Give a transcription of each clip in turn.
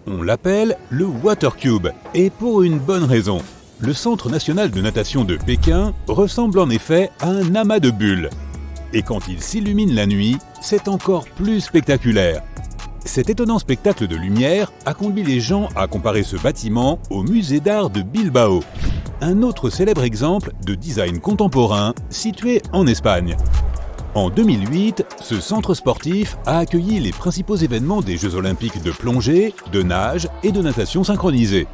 On l'appelle le Water Cube, et pour une bonne raison. Le Centre national de natation de Pékin ressemble en effet à un amas de bulles. Et quand il s'illumine la nuit, c'est encore plus spectaculaire. Cet étonnant spectacle de lumière a conduit les gens à comparer ce bâtiment au musée d'art de Bilbao, un autre célèbre exemple de design contemporain situé en Espagne. En 2008, ce centre sportif a accueilli les principaux événements des Jeux olympiques de plongée, de nage et de natation synchronisée.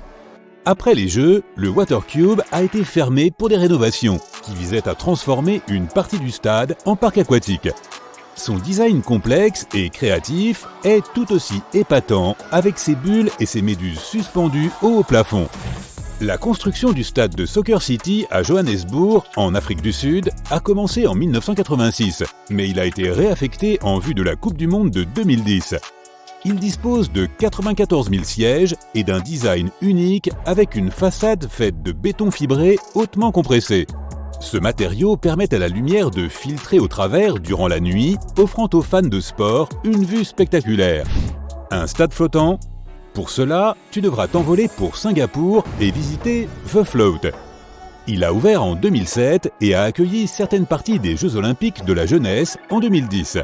Après les Jeux, le Water Cube a été fermé pour des rénovations qui visaient à transformer une partie du stade en parc aquatique. Son design complexe et créatif est tout aussi épatant avec ses bulles et ses méduses suspendues au haut plafond. La construction du stade de Soccer City à Johannesburg, en Afrique du Sud, a commencé en 1986, mais il a été réaffecté en vue de la Coupe du Monde de 2010. Il dispose de 94 000 sièges et d'un design unique avec une façade faite de béton fibré hautement compressé. Ce matériau permet à la lumière de filtrer au travers durant la nuit, offrant aux fans de sport une vue spectaculaire. Un stade flottant ? Pour cela, tu devras t'envoler pour Singapour et visiter The Float. Il a ouvert en 2007 et a accueilli certaines parties des Jeux olympiques de la jeunesse en 2010.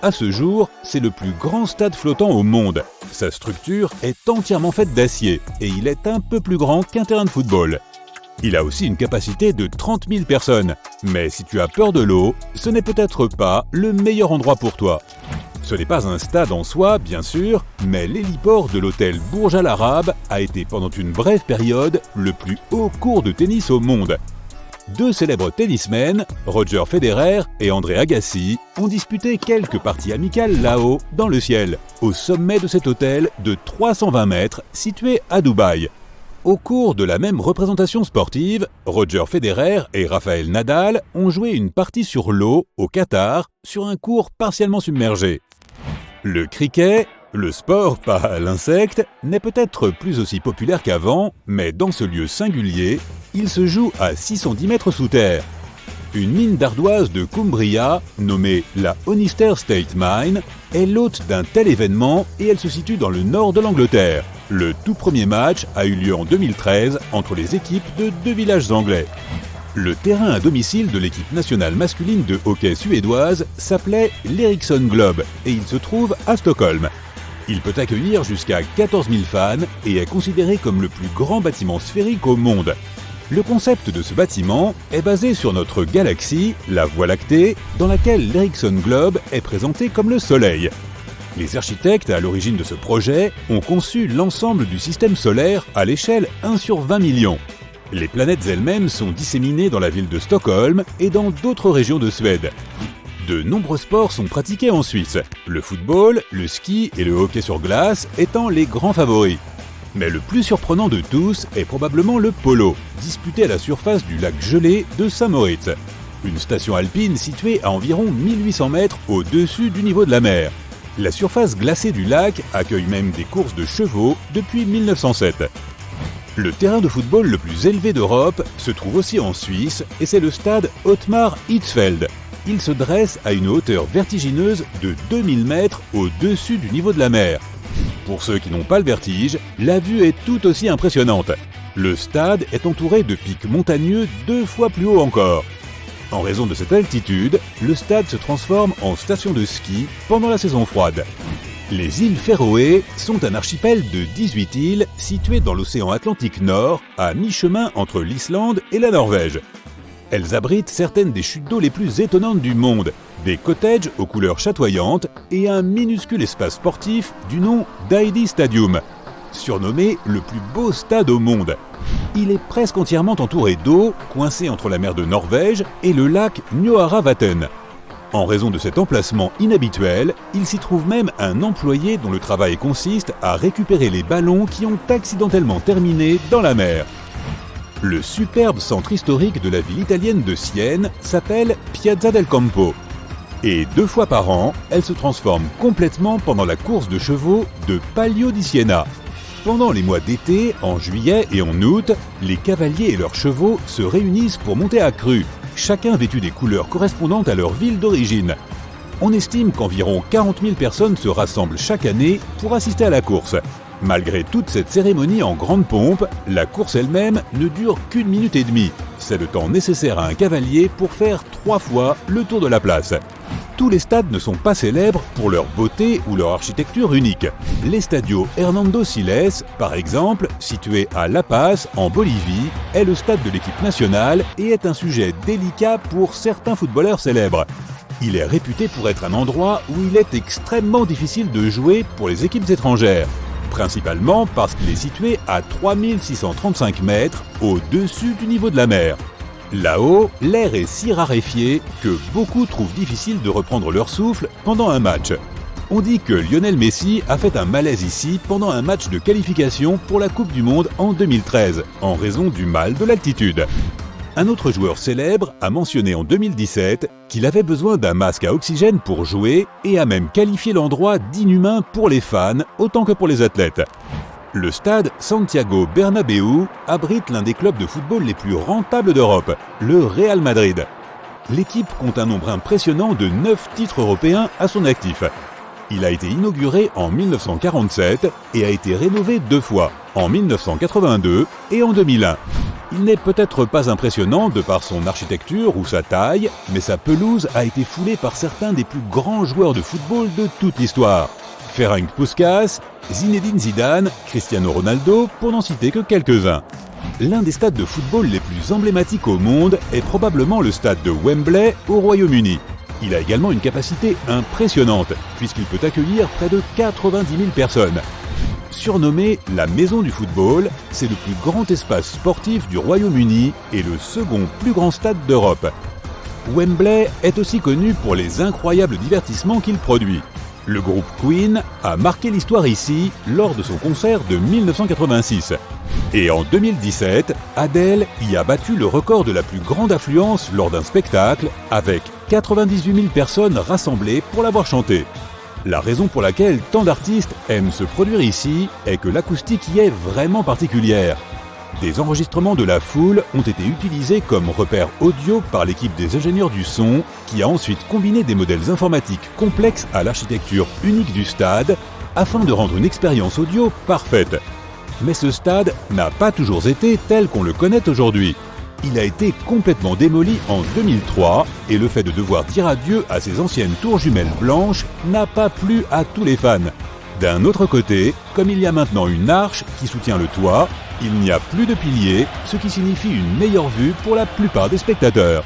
À ce jour, c'est le plus grand stade flottant au monde. Sa structure est entièrement faite d'acier et il est un peu plus grand qu'un terrain de football. Il a aussi une capacité de 30 000 personnes. Mais si tu as peur de l'eau, ce n'est peut-être pas le meilleur endroit pour toi. Ce n'est pas un stade en soi, bien sûr, mais l'héliport de l'hôtel Burj Al Arab a été pendant une brève période le plus haut court de tennis au monde. Deux célèbres tennismen, Roger Federer et André Agassi, ont disputé quelques parties amicales là-haut, dans le ciel, au sommet de cet hôtel de 320 mètres situé à Dubaï. Au cours de la même représentation sportive, Roger Federer et Rafael Nadal ont joué une partie sur l'eau au Qatar, sur un court partiellement submergé. Le cricket, le sport, pas l'insecte, n'est peut-être plus aussi populaire qu'avant, mais dans ce lieu singulier, il se joue à 610 mètres sous terre. Une mine d'ardoise de Cumbria, nommée la Honister State Mine, est l'hôte d'un tel événement et elle se situe dans le nord de l'Angleterre. Le tout premier match a eu lieu en 2013 entre les équipes de deux villages anglais. Le terrain à domicile de l'équipe nationale masculine de hockey suédoise s'appelait l'Ericsson Globe et il se trouve à Stockholm. Il peut accueillir jusqu'à 14 000 fans et est considéré comme le plus grand bâtiment sphérique au monde. Le concept de ce bâtiment est basé sur notre galaxie, la Voie lactée, dans laquelle l'Ericsson Globe est présenté comme le Soleil. Les architectes à l'origine de ce projet ont conçu l'ensemble du système solaire à l'échelle 1 sur 20 millions. Les planètes elles-mêmes sont disséminées dans la ville de Stockholm et dans d'autres régions de Suède. De nombreux sports sont pratiqués en Suisse, le football, le ski et le hockey sur glace étant les grands favoris. Mais le plus surprenant de tous est probablement le polo, disputé à la surface du lac gelé de Saint-Moritz, une station alpine située à environ 1800 mètres au-dessus du niveau de la mer. La surface glacée du lac accueille même des courses de chevaux depuis 1907. Le terrain de football le plus élevé d'Europe se trouve aussi en Suisse et c'est le stade Ottmar Hitzfeld. Il se dresse à une hauteur vertigineuse de 2000 mètres au-dessus du niveau de la mer. Pour ceux qui n'ont pas le vertige, la vue est tout aussi impressionnante. Le stade est entouré de pics montagneux 2 fois plus haut encore. En raison de cette altitude, le stade se transforme en station de ski pendant la saison froide. Les îles Féroé sont un archipel de 18 îles situées dans l'océan Atlantique Nord, à mi-chemin entre l'Islande et la Norvège. Elles abritent certaines des chutes d'eau les plus étonnantes du monde, des cottages aux couleurs chatoyantes et un minuscule espace sportif du nom d'Heidi Stadium, surnommé le plus beau stade au monde. Il est presque entièrement entouré d'eau, coincé entre la mer de Norvège et le lac Njoaravatten. En raison de cet emplacement inhabituel, il s'y trouve même un employé dont le travail consiste à récupérer les ballons qui ont accidentellement terminé dans la mer. Le superbe centre historique de la ville italienne de Sienne s'appelle Piazza del Campo. Et 2 fois par an, elle se transforme complètement pendant la course de chevaux de Palio di Siena. Pendant les mois d'été, en juillet et en août, les cavaliers et leurs chevaux se réunissent pour monter à cru, chacun vêtu des couleurs correspondantes à leur ville d'origine. On estime qu'environ 40 000 personnes se rassemblent chaque année pour assister à la course. Malgré toute cette cérémonie en grande pompe, la course elle-même ne dure qu'1 minute et demie. C'est le temps nécessaire à un cavalier pour faire 3 fois le tour de la place. Tous les stades ne sont pas célèbres pour leur beauté ou leur architecture unique. L'Estadio Hernando Siles, par exemple, situé à La Paz, en Bolivie, est le stade de l'équipe nationale et est un sujet délicat pour certains footballeurs célèbres. Il est réputé pour être un endroit où il est extrêmement difficile de jouer pour les équipes étrangères. Principalement parce qu'il est situé à 3635 mètres au-dessus du niveau de la mer. Là-haut, l'air est si raréfié que beaucoup trouvent difficile de reprendre leur souffle pendant un match. On dit que Lionel Messi a fait un malaise ici pendant un match de qualification pour la Coupe du Monde en 2013, en raison du mal de l'altitude. Un autre joueur célèbre a mentionné en 2017 qu'il avait besoin d'un masque à oxygène pour jouer et a même qualifié l'endroit d'inhumain pour les fans autant que pour les athlètes. Le stade Santiago Bernabéu abrite l'un des clubs de football les plus rentables d'Europe, le Real Madrid. L'équipe compte un nombre impressionnant de 9 titres européens à son actif. Il a été inauguré en 1947 et a été rénové 2 fois, en 1982 et en 2001. Il n'est peut-être pas impressionnant de par son architecture ou sa taille, mais sa pelouse a été foulée par certains des plus grands joueurs de football de toute l'histoire. Ferenc Puskás, Zinedine Zidane, Cristiano Ronaldo, pour n'en citer que quelques-uns. L'un des stades de football les plus emblématiques au monde est probablement le stade de Wembley au Royaume-Uni. Il a également une capacité impressionnante, puisqu'il peut accueillir près de 90 000 personnes. Surnommé la Maison du football, c'est le plus grand espace sportif du Royaume-Uni et le second plus grand stade d'Europe. Wembley est aussi connu pour les incroyables divertissements qu'il produit. Le groupe Queen a marqué l'histoire ici lors de son concert de 1986. Et en 2017, Adele y a battu le record de la plus grande affluence lors d'un spectacle avec 98 000 personnes rassemblées pour l'avoir chanté. La raison pour laquelle tant d'artistes aiment se produire ici est que l'acoustique y est vraiment particulière. Des enregistrements de la foule ont été utilisés comme repère audio par l'équipe des ingénieurs du son, qui a ensuite combiné des modèles informatiques complexes à l'architecture unique du stade, afin de rendre une expérience audio parfaite. Mais ce stade n'a pas toujours été tel qu'on le connaît aujourd'hui. Il a été complètement démoli en 2003 et le fait de devoir dire adieu à ces anciennes tours jumelles blanches n'a pas plu à tous les fans. D'un autre côté, comme il y a maintenant une arche qui soutient le toit, il n'y a plus de piliers, ce qui signifie une meilleure vue pour la plupart des spectateurs.